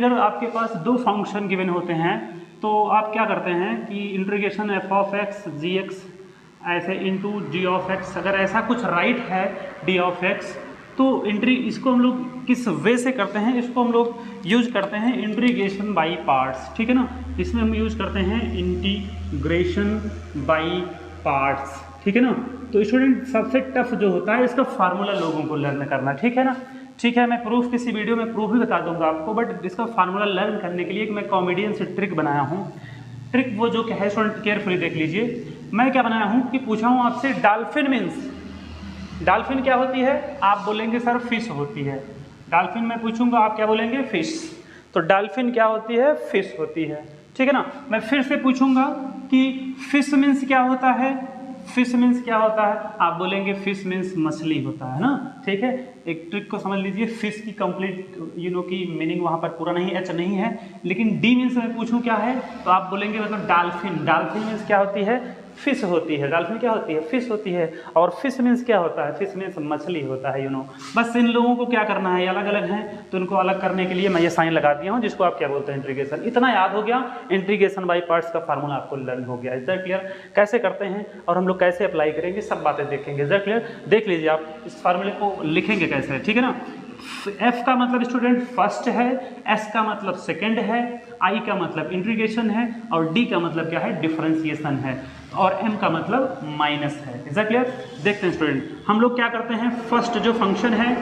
अगर आपके पास दो फंक्शन गिवन होते हैं तो आप क्या करते हैं कि integration f of x g x ऐसे इंटू जी ऑफ एक्स, अगर ऐसा कुछ राइट है डी ऑफ एक्स तो इसको हम लोग किस वे से करते हैं, इसको हम लोग यूज करते हैं इंटीग्रेशन बाई पार्ट्स, ठीक है ना। इसमें हम यूज करते हैं इंटीग्रेशन बाई पार्ट्स, ठीक है ना। तो स्टूडेंट सबसे टफ जो होता है इसका फार्मूला लोगों को लर्न करना, ठीक है ना। ठीक है, मैं प्रूफ किसी वीडियो में प्रूफ भी बता दूंगा आपको, बट इसका फार्मूला लर्न करने के लिए एक मैं कॉमेडियन से ट्रिक बनाया हूँ। ट्रिक वो जो क्या है स्टूडेंट केयरफुली देख लीजिए। मैं क्या बनाया हूँ कि पूछा हूँ आपसे डॉल्फिन मीन्स, डॉल्फिन क्या होती है, आप बोलेंगे सर फिश होती है। डॉल्फिन मैं पूछूंगा, आप क्या बोलेंगे फिश। तो डॉल्फिन क्या होती है, फिश होती है, ठीक है ना। मैं फिर से पूछूंगा कि फिश मीन्स क्या होता है, फिश मीन्स क्या होता है, आप बोलेंगे फिश मीन्स मछली होता है ना, ठीक है। एक ट्रिक को समझ लीजिए, फिश की कंप्लीट की मीनिंग वहाँ पर पूरा नहीं, एच नहीं है, लेकिन डी मीन्स मैं पूछूं क्या है तो आप बोलेंगे मतलब डॉल्फिन। डॉल्फिन मीन्स क्या होती है, फिश होती है। डॉल्फिन क्या होती है, फिश होती है। और फिश मीन्स क्या होता है, फिश मीन्स मछली होता है, बस इन लोगों को क्या करना है, अलग अलग हैं तो इनको अलग करने के लिए मैं ये साइन लगा दिया हूँ जिसको आप क्या बोलते हैं इंटीग्रेशन। इतना याद हो गया, इंटीग्रेशन बाई पार्ट्स का फार्मूला आपको लर्न हो गया। इज दैट क्लियर, कैसे करते हैं और हम लोग कैसे अप्लाई करेंगे सब बातें देखेंगे। इज दैट क्लियर, देख लीजिए आप इस फार्मूले को लिखेंगे कैसे, ठीक है ना। एफ का मतलब स्टूडेंट फर्स्ट है, एस का मतलब सेकंड है, आई का मतलब इंटीग्रेशन है और डी का मतलब क्या है, डिफरेंशिएशन है और एम का मतलब माइनस है। इज दैट क्लियर, देखते हैं स्टूडेंट हम लोग क्या करते हैं। फर्स्ट जो फंक्शन है,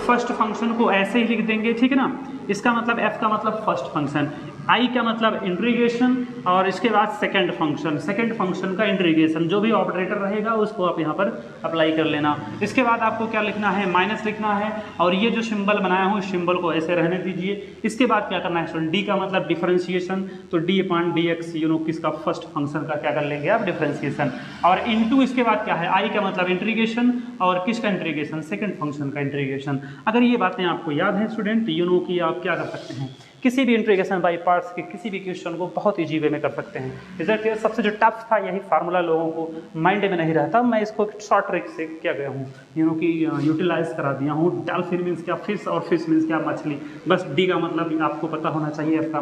फर्स्ट फंक्शन को ऐसे ही लिख देंगे, ठीक है ना। इसका मतलब एफ का मतलब फर्स्ट फंक्शन, आई का मतलब इंटीग्रेशन और इसके बाद सेकंड फंक्शन का इंटीग्रेशन, जो भी ऑपरेटर रहेगा उसको आप यहाँ पर अप्लाई कर लेना। इसके बाद आपको क्या लिखना है, माइनस लिखना है और ये जो सिंबल बनाया हूँ इस सिंबल को ऐसे रहने दीजिए। इसके बाद क्या करना है स्टूडेंट, डी का मतलब डिफरेंशिएशन, तो डी अपॉन डी एक्स किसका फर्स्ट फंक्शन का क्या कर लेंगे आप, डिफरेंशिएशन। और इनटू इसके बाद क्या है, आई का मतलब इंटीग्रेशन और किसका इंटीग्रेशन, सेकंड फंक्शन का इंटीग्रेशन। अगर ये बातें आपको याद है स्टूडेंट, कि आप क्या कर सकते हैं, किसी भी इंटीग्रेशन बाई पार्ट्स के किसी भी क्वेश्चन को बहुत ईजी वे में कर सकते हैं। रिजल्ट क्लियर, सबसे जो टफ था यही फार्मूला लोगों को माइंड में नहीं रहता, मैं इसको शॉर्ट ट्रिक से क्या गया हूँ यूटिलाइज करा दिया हूँ। डॉल्फिन मीन्स क्या, फिश, और फिश मीन्स क्या, मछली। बस डी का मतलब आपको पता होना चाहिए, एफ का।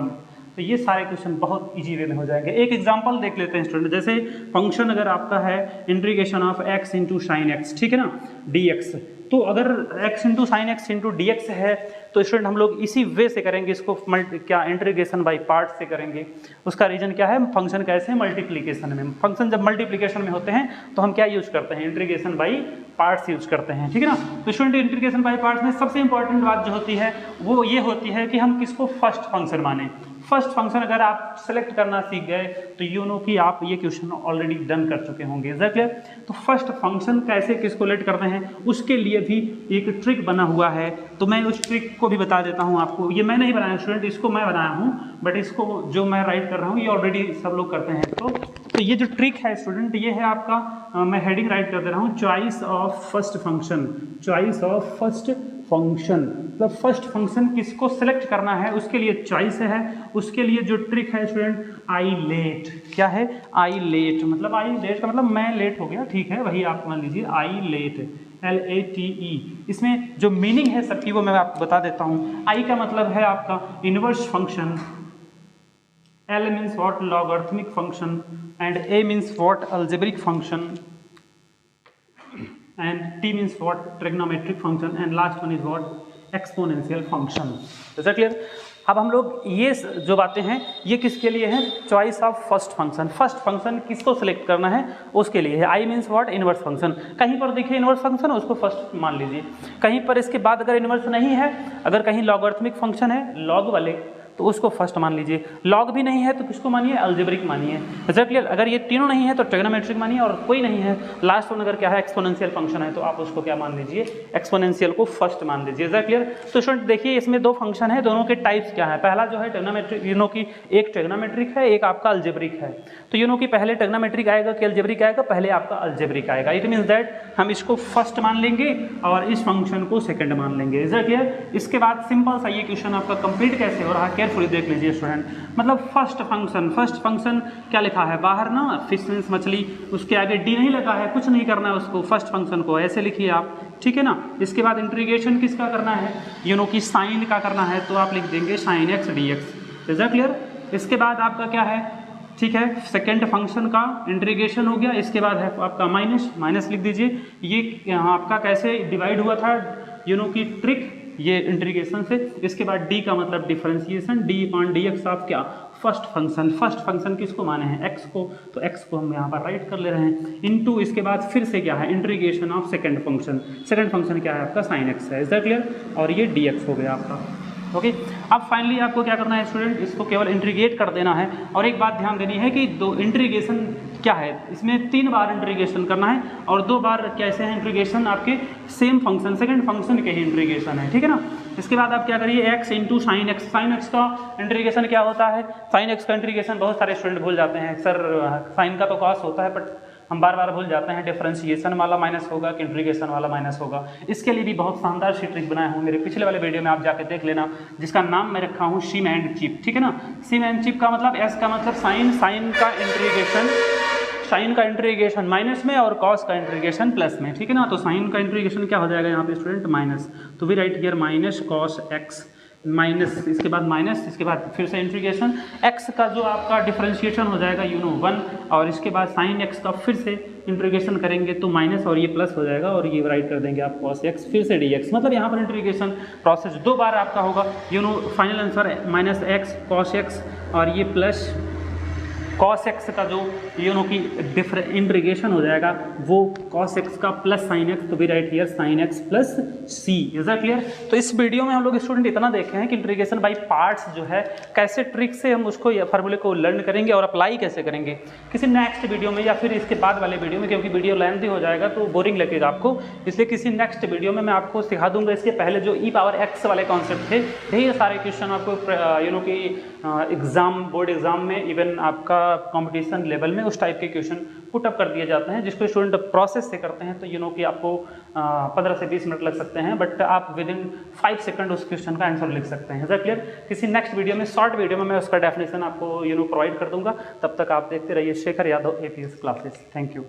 तो ये सारे क्वेश्चन बहुत इजी वे में हो जाएंगे। एक एग्जांपल देख लेते हैं स्टूडेंट, जैसे फंक्शन अगर आपका है integration of x into sine x, ठीक है ना, डी एक्स। तो अगर x into sine x into D x है तो स्टूडेंट हम लोग इसी वे से करेंगे इसको, क्या इंटीग्रेशन बाई पार्ट से करेंगे। उसका रीजन क्या है, फंक्शन कैसे, मल्टीप्लिकेशन में। फंक्शन जब मल्टीप्लिकेशन में होते हैं तो हम क्या यूज करते हैं, इंटीग्रेशन बाई पार्ट्स यूज करते हैं, ठीक है ना। तो स्टूडेंट इंटीग्रेशन बाई पार्ट्स में सबसे इंपॉर्टेंट बात जो होती है वो ये होती है कि हम किसको फर्स्ट फंक्शन माने। फर्स्ट फंक्शन अगर आप सेलेक्ट करना सीख गए तो कि आप ये क्वेश्चन ऑलरेडी डन कर चुके होंगे। Is that clear. तो फर्स्ट फंक्शन कैसे किसको लेट करते हैं उसके लिए भी एक ट्रिक बना हुआ है, तो मैं उस ट्रिक को भी बता देता हूँ आपको। ये मैं नहीं बनाया स्टूडेंट, इसको मैं बनाया हूँ, बट इसको जो मैं राइट कर रहा हूँ ये ऑलरेडी सब लोग करते हैं। तो ये जो ट्रिक है स्टूडेंट, ये है आपका, मैं हेडिंग राइट कर दे रहा हूँ, choice of first function. Choice of first function मतलब फर्स्ट फंक्शन किसको सेलेक्ट करना है उसके लिए चॉइस है। उसके लिए जो ट्रिक है स्टूडेंट, आई लेट। क्या है, आई लेट, मतलब आई लेट का मतलब मैं लेट हो गया, ठीक है, वही आप मान लीजिए आई लेट, LATE। इसमें जो मीनिंग है सबकी वो मैं आपको बता देता हूँ। आई का मतलब है आपका inverse function, L means what, logarithmic function, and A means what, algebraic function, and T means what, trigonometric function, and last one is what, exponential function। is that clear। अब हम लोग ये जो बातें हैं ये किसके लिए हैं, choice of first function. First function किसको सिलेक्ट करना है उसके लिए है। I means what, inverse function. कहीं पर देखिए इनवर्स फंक्शन उसको फर्स्ट मान लीजिए, कहीं पर इसके बाद अगर इनवर्स नहीं है, अगर कहीं लॉगरिथमिक फंक्शन है लॉग वाले तो उसको फर्स्ट मान लीजिए। लॉग भी नहीं है तो किसको मानिए, अलजेब्रिक मानिए। Is clear. अगर ये तीनों नहीं है तो ट्रिग्नोमेट्रिक मानिए, और कोई नहीं है लास्ट वन अगर क्या है एक्सपोनेंशियल फंक्शन है तो आप उसको क्या मान लीजिए, एक्सपोनेंशियल को फर्स्ट मान लीजिए। Is clear. तो स्टूडेंट देखिए इसमें दो फंक्शन है, दोनों के टाइप्स क्या है। पहला जो है ट्रिग्नोमेट्रिक, की एक ट्रिग्नोमेट्रिक है, एक आपका अलजेब्रिक है। तो की पहले ट्रिग्नोमेट्रिक आएगा कि अलजेब्रिक आएगा, पहले आपका अलजेब्रिक आएगा। इट मीन्स दैट हम इसको फर्स्ट मान लेंगे और इस फंक्शन को सेकंड मान लेंगे। Is clear. इसके बाद सिंपल सा ये क्वेश्चन आपका कंप्लीट कैसे हो रहा है, केयरफुली देख लीजिए स्टूडेंट। मतलब फर्स्ट फंक्शन क्या लिखा है बाहर ना, फिश मीन्स मछली, उसके आगे डी नहीं लगा है, कुछ नहीं करना है उसको, फर्स्ट फंक्शन को ऐसे लिखिए आप, ठीक है ना। इसके बाद इंटीग्रेशन किसका करना है, यू नो कि साइन का करना है, तो आप लिख देंगे sine x D x. Is that clear? इसके बाद आपका क्या है, ठीक है, सेकेंड फंक्शन का इंटीग्रेशन हो गया। इसके बाद है आपका माइनस लिख दीजिए। ये आपका कैसे डिवाइड हुआ था, यू नो की ट्रिक, ये इंटीग्रेशन से। इसके बाद डी का मतलब differentiation, D upon D x आप क्या, फर्स्ट फंक्शन किसको माने हैं, एक्स को, तो एक्स को हम यहाँ पर राइट कर ले रहे हैं, इनटू इसके बाद फिर से क्या है, इंटीग्रेशन ऑफ सेकंड फंक्शन क्या है आपका साइन एक्स है। Is that clear? और ये डी एक्स हो गया आपका। ओके, अब फाइनली आपको क्या करना है स्टूडेंट, इसको केवल इंटीग्रेट कर देना है। और एक बात ध्यान देनी है कि दो इंटीग्रेशन क्या है, इसमें 3 बार इंटीग्रेशन करना है और 2 बार कैसे हैं इंटीग्रेशन, आपके सेम फंक्शन सेकंड फंक्शन के ही इंटीग्रेशन है, ठीक है ना। इसके बाद आप क्या करिए, एक्स इंटू साइन एक्स का इंटीग्रेशन क्या होता है, साइन एक्स का इंटीग्रेशन बहुत सारे स्टूडेंट भूल जाते हैं, सर साइन का तो कॉस होता है, बट हम बार बार भूल जाते हैं डिफरेंशिएशन वाला माइनस होगा कि इंटीग्रेशन वाला माइनस होगा। इसके लिए भी बहुत शानदार सी ट्रिक बनाया हूँ, मेरे पिछले वाले वीडियो में आप जाके देख लेना, जिसका नाम मैं रखा हूँ सिम एंड चिप, ठीक है ना। सिम एंड चिप का मतलब, एस का मतलब साइन का इंटीग्रेशन माइनस में और कॉस का इंटीग्रेशन प्लस में, ठीक है ना। तो साइन का इंटीग्रेशन क्या हो जाएगा यहाँ पे स्टूडेंट, माइनस, तो we write here minus cos x minus, इसके बाद माइनस, इसके बाद फिर से इंटीग्रेशन, एक्स का जो आपका डिफरेंशिएशन हो जाएगा 1, और इसके बाद साइन एक्स का फिर से इंटीग्रेशन करेंगे तो माइनस और ये प्लस हो जाएगा, और ये राइट कर देंगे आप कॉस एक्स फिर से डी एक्स। मतलब यहाँ पर इंटीग्रेशन प्रोसेस 2 बार आपका होगा, final answer minus x cos x और ये प्लस कॉस एक्स का जो की इंटीग्रेशन हो जाएगा वो कॉस एक्स का प्लस साइन एक्स, तो भी right here sine x plus C. Is that clear? तो इस वीडियो में हम लोग स्टूडेंट इतना देखे हैं कि इंटीग्रेशन बाय पार्ट्स जो है कैसे ट्रिक से हम उसको फार्मूले को लर्न करेंगे और अप्लाई कैसे करेंगे। किसी नेक्स्ट वीडियो में या फिर इसके बाद वाले वीडियो में, क्योंकि वीडियो लेंथी हो जाएगा तो बोरिंग लगेगा आपको, इसलिए किसी नेक्स्ट वीडियो में मैं आपको सिखा दूंगा। इसके पहले जो ई पावर एक्स वाले कॉन्सेप्ट थे, यही सारे क्वेश्चन आपको कि एग्जाम, बोर्ड एग्जाम में, इवन आपका कंपटीशन लेवल में उस टाइप के क्वेश्चन पुटअप कर दिए जाते हैं, जिसको स्टूडेंट प्रोसेस से करते हैं तो कि आपको 15 से 20 मिनट लग सकते हैं, बट आप विद इन 5 सेकंड उस क्वेश्चन का आंसर लिख सकते हैं। Is that clear? किसी नेक्स्ट वीडियो में, शॉर्ट वीडियो में मैं उसका डेफिनेशन आपको प्रोवाइड कर दूंगा। तब तक आप देखते रहिए Shekhar Yadav APS classes. Thank you.